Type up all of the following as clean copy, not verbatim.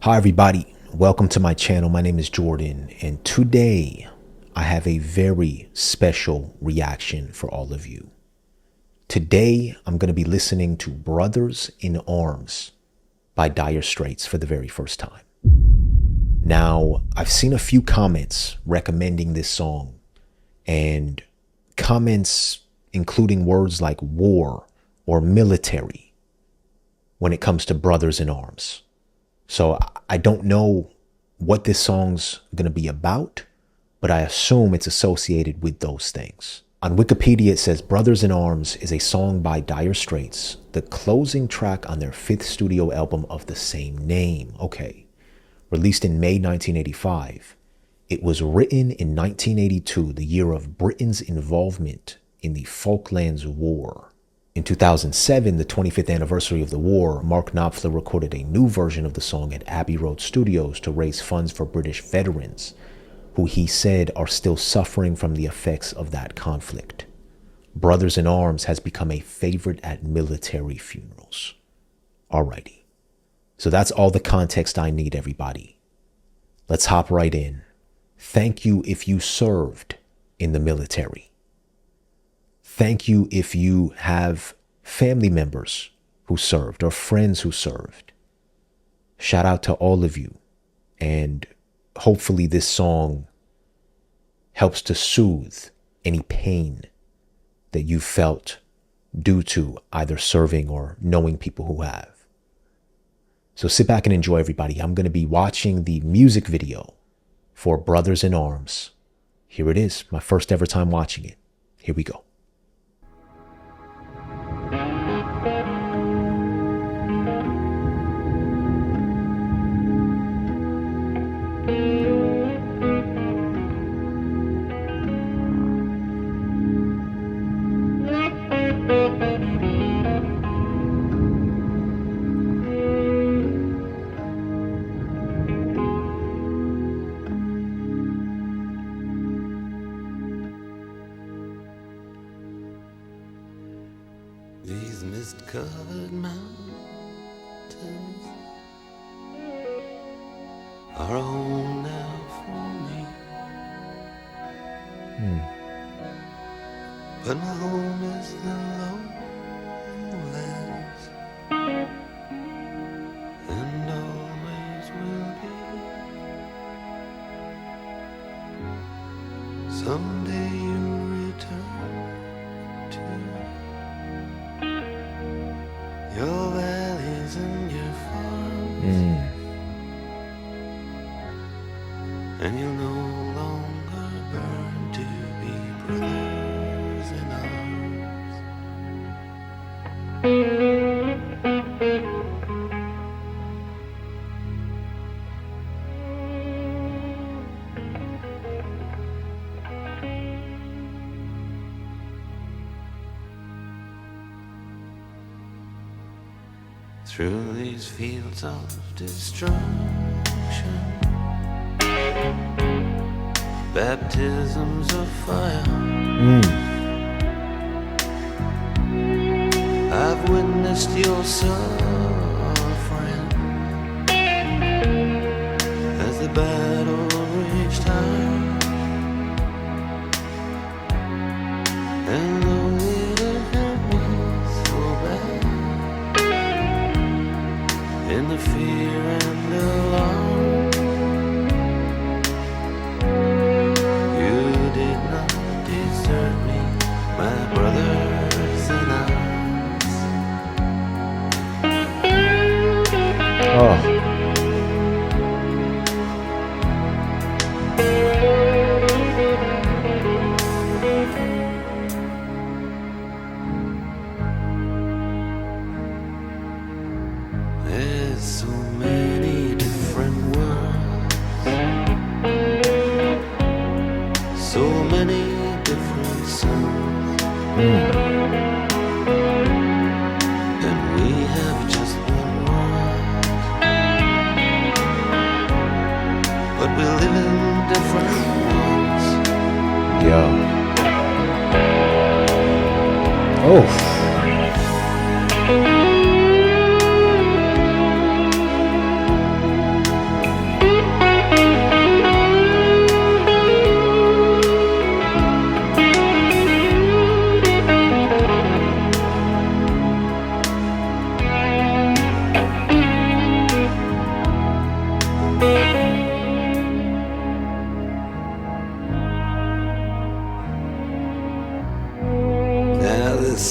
Hi everybody, welcome to my channel. My name is Jordan, and today I have a very special reaction for all of you. Today I'm going to be listening to Brothers in Arms by Straits for the very first time. Now, I've seen a few comments recommending this song, and comments including words like war or military when it comes to Brothers in Arms. So I don't know what this song's going to be about, but I assume it's associated with those things. On Wikipedia, it says Brothers in Arms is a song by Straits, the closing track on their 5th studio album of the same name. Okay. Released in May 1985. It was written in 1982, the year of Britain's involvement in the Falklands War. In 2007, the 25th anniversary of the war, Mark Knopfler recorded a new version of the song at Abbey Road Studios to raise funds for British veterans, who he said are still suffering from the effects of that conflict. Brothers in Arms has become a favorite at military funerals. Alrighty. So that's all the context I need, everybody. Let's hop right in. Thank you if you served in the military. Thank you if you have family members who served or friends who served. Shout out to all of you. And hopefully this song helps to soothe any pain that you felt due to either serving or knowing people who have. So sit back and enjoy, everybody. I'm going to be watching the music video for Brothers in Arms. Here it is, my first ever time watching it. Here we go. These mist-covered mountains are a home now for me. But my home is the lowlands, and always will be. Someday you'll return to your valleys and your farms, and you'll no longer burn to be brothers in arms. Through these fields of destruction, baptisms of fire, I've witnessed your suffering as the battle raged high, and though it hurt me so bad, in the fear and alarm, you did not desert me, my brothers in arms. Oh. There's so many different worlds, so many different suns, and we have just one world, but we live in different ones. Yeah. Oh.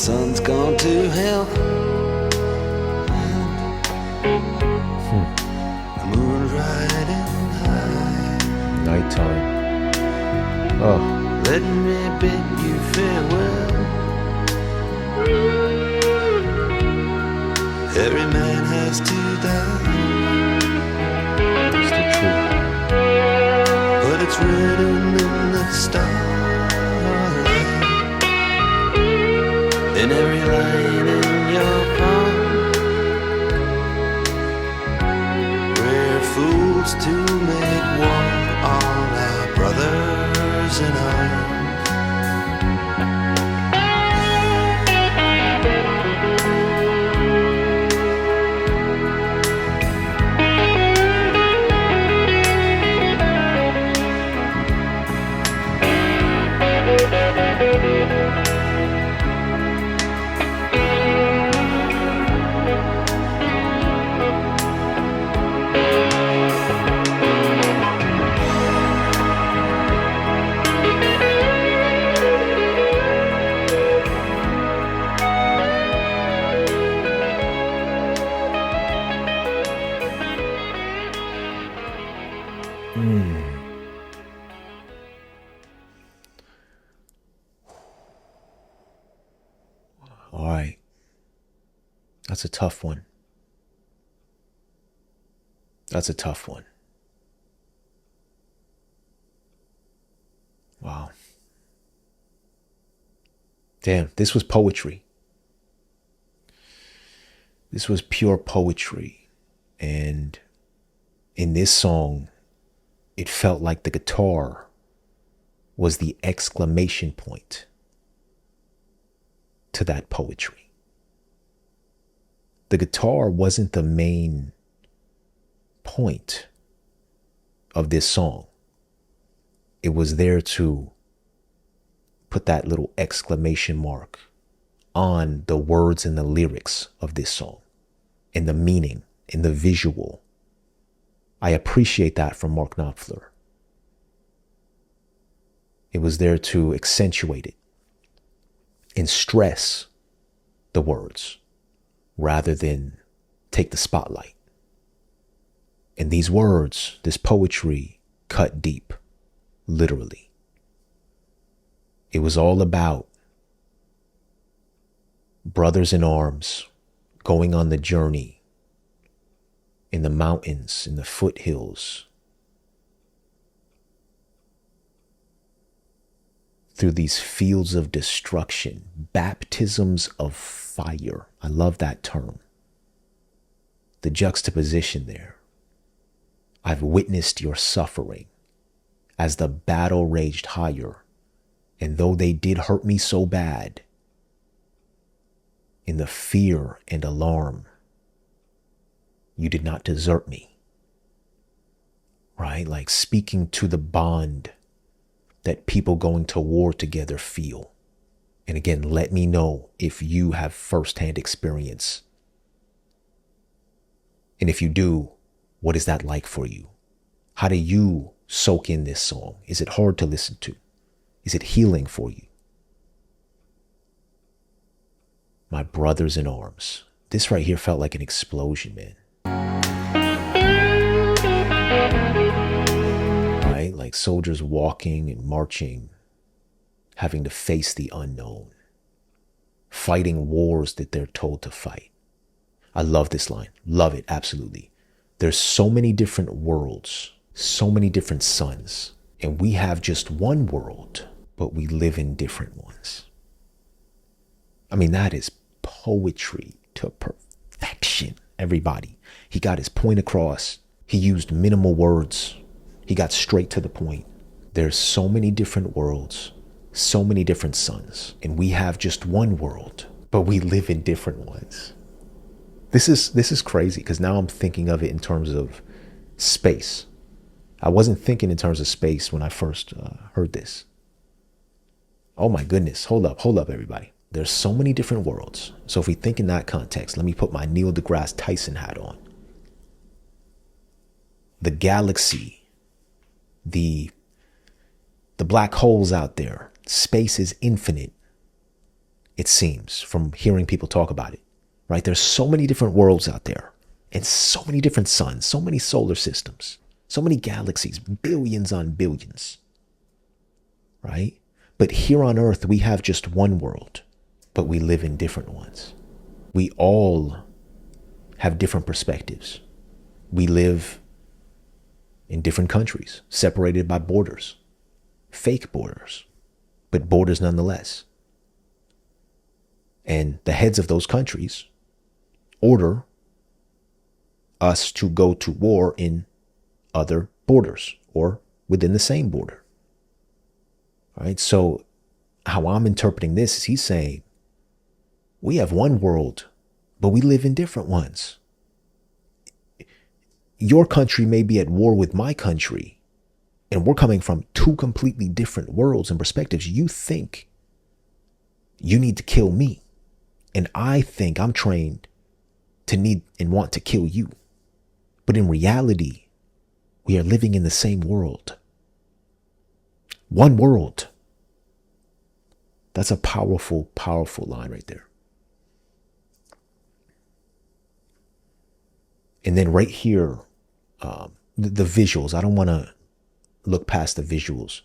sun's gone to hell. The moon's riding high. Nighttime. Oh. Let me bid you farewell. Every man has to die. That's the truth. But it's written in the starlight, in every line in your palm. We're fools to make war on our brothers in arms. All right. That's a tough one. That's a tough one. Wow. Damn, this was poetry. This was pure poetry. And in this song, it felt like the guitar was the exclamation point to that poetry. The guitar wasn't the main point of this song. It was there to put that little exclamation mark on the words and the lyrics of this song, and the meaning and the visual. I appreciate that from Mark Knopfler. It was there to accentuate it and stress the words rather than take the spotlight. And these words, this poetry, cut deep, literally. It was all about brothers in arms going on the journey in the mountains, in the foothills, through these fields of destruction, baptisms of fire. I love that term. The juxtaposition there. I've witnessed your suffering as the battle raged higher, and though they did hurt me so bad, in the fear and alarm, you did not desert me. Right? Like speaking to the bond that people going to war together feel. And again, let me know if you have firsthand experience. And if you do, what is that like for you? How do you soak in this song? Is it hard to listen to? Is it healing for you? My brothers in arms. This right here felt like an explosion, man. Right? Like soldiers walking and marching, having to face the unknown, fighting wars that they're told to fight. I love this line. Love it, absolutely. There's so many different worlds, so many different suns, and we have just one world, but we live in different ones. I mean, that is poetry to perfection, everybody. He got his point across. He used minimal words. He got straight to the point. There's so many different worlds, so many different suns, and we have just one world, but we live in different ones. This is crazy because now I'm thinking of it in terms of space. I wasn't thinking in terms of space when I first heard this. Oh my goodness. Hold up, everybody. There's so many different worlds. So if we think in that context, let me put my Neil deGrasse Tyson hat on. The galaxy, the black holes out there, space is infinite. it seems, from hearing people talk about it, right? There's so many different worlds out there and so many different suns, so many solar systems, so many galaxies, billions on billions, right? But here on Earth, we have just one world, but we live in different ones. We all have different perspectives. We live in different countries, separated by borders, fake borders, but borders nonetheless. And the heads of those countries order us to go to war in other borders or within the same border. All right. So how I'm interpreting this is he's saying we have one world, but we live in different ones. Your country may be at war with my country, and we're coming from two completely different worlds and perspectives. You think you need to kill me, and I think I'm trained to need and want to kill you. But in reality, we are living in the same world. One world. That's a powerful, powerful line right there. And then right here, the visuals. I don't want to look past the visuals.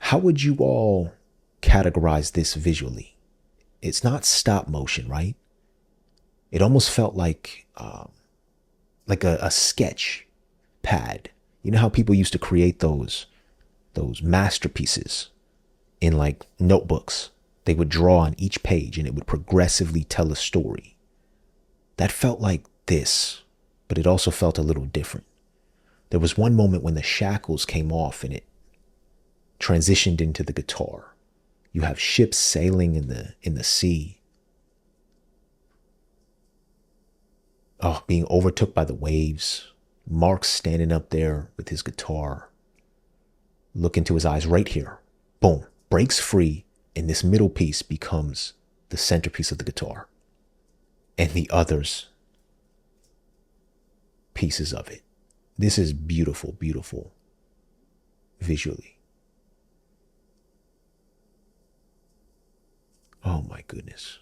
How would you all categorize this visually? It's not stop motion, right? It almost felt like a sketch pad. You know how people used to create those masterpieces in like notebooks? They would draw on each page and it would progressively tell a story. That felt like this, but it also felt a little different. There was one moment when the shackles came off and it transitioned into the guitar. You have ships sailing in the sea. Oh, being overtook by the waves. Mark standing up there with his guitar. Look into his eyes right here. Boom. Breaks free, and this middle piece becomes the centerpiece of the guitar. And the others pieces of it. This is beautiful, beautiful visually. Oh my goodness.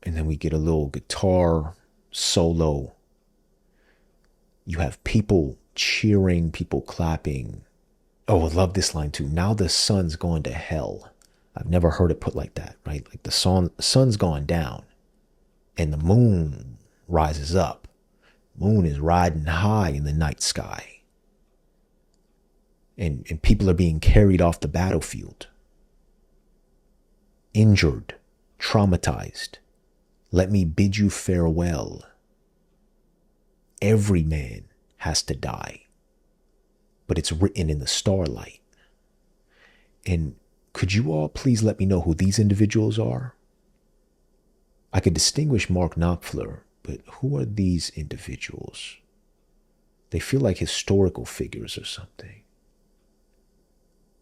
And then we get a little guitar solo. You have people cheering, people clapping. Oh, I love this line too. Now the sun's gone to hell. I've never heard it put like that, right? Like the sun's gone down and the moon rises up. Moon is riding high in the night sky. And people are being carried off the battlefield. Injured, traumatized. Let me bid you farewell. Every man has to die. But it's written in the starlight. And could you all please let me know who these individuals are? I could distinguish Mark Knopfler, but who are these individuals? They feel like historical figures or something.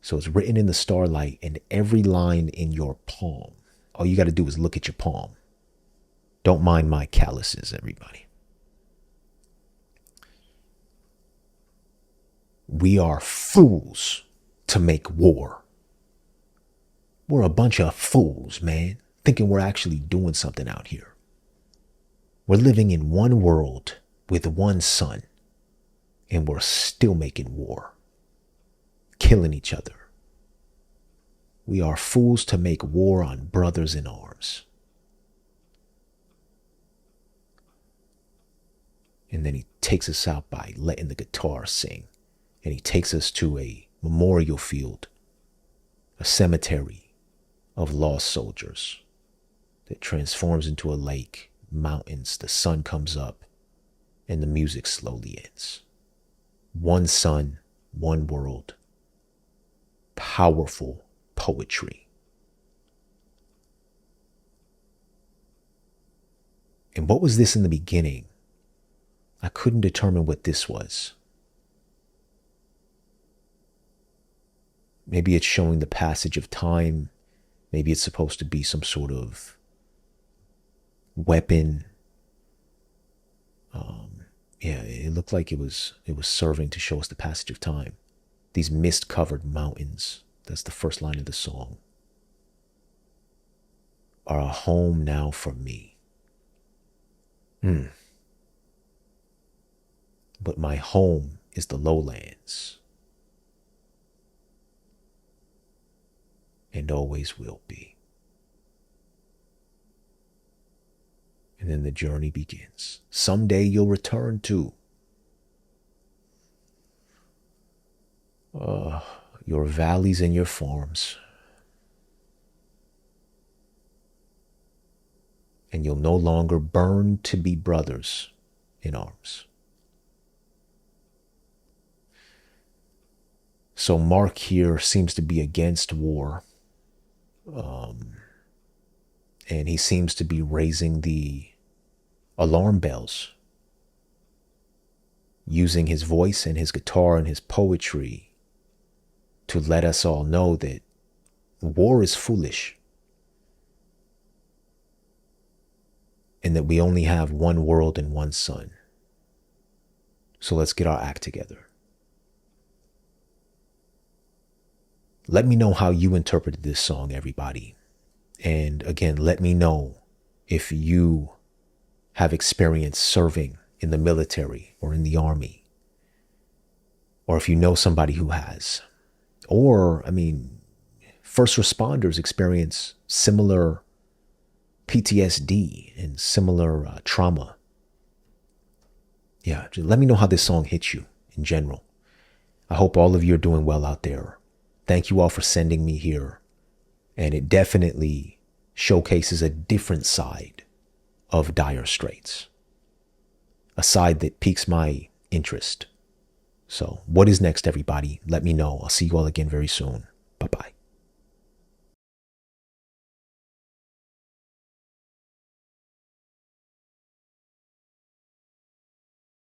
So it's written in the starlight and every line in your palm. All you got to do is look at your palm. Don't mind my calluses, everybody. We are fools to make war. We're a bunch of fools, man, thinking we're actually doing something out here. We're living in one world with one sun, and we're still making war, killing each other. We are fools to make war on brothers in arms. And then he takes us out by letting the guitar sing. And he takes us to a memorial field, a cemetery of lost soldiers that transforms into a lake, mountains, the sun comes up, and the music slowly ends. One sun, one world. Powerful poetry. And what was this in the beginning? I couldn't determine what this was. Maybe it's showing the passage of time. Maybe it's supposed to be some sort of weapon. It looked like it was serving to show us the passage of time. these mist-covered mountains, that's the first line of the song, are a home now for me. But my home is the lowlands, and always will be. And then the journey begins. Someday you'll return to your valleys and your farms, and you'll no longer burn to be brothers in arms. So Mark here seems to be against war, and he seems to be raising the alarm bells, using his voice and his guitar and his poetry to let us all know that war is foolish, and that we only have one world and one sun. So let's get our act together. Let me know how you interpreted this song, everybody. And again, let me know if you have experience serving in the military or in the army, or if you know somebody who has. Or, first responders experience similar PTSD and similar trauma. Yeah, just let me know how this song hits you in general. I hope all of you are doing well out there. Thank you all for sending me here. And it definitely showcases a different side of Dire Straits, a side that piques my interest. So what is next, everybody? Let me know. I'll see you all again very soon. Bye-bye.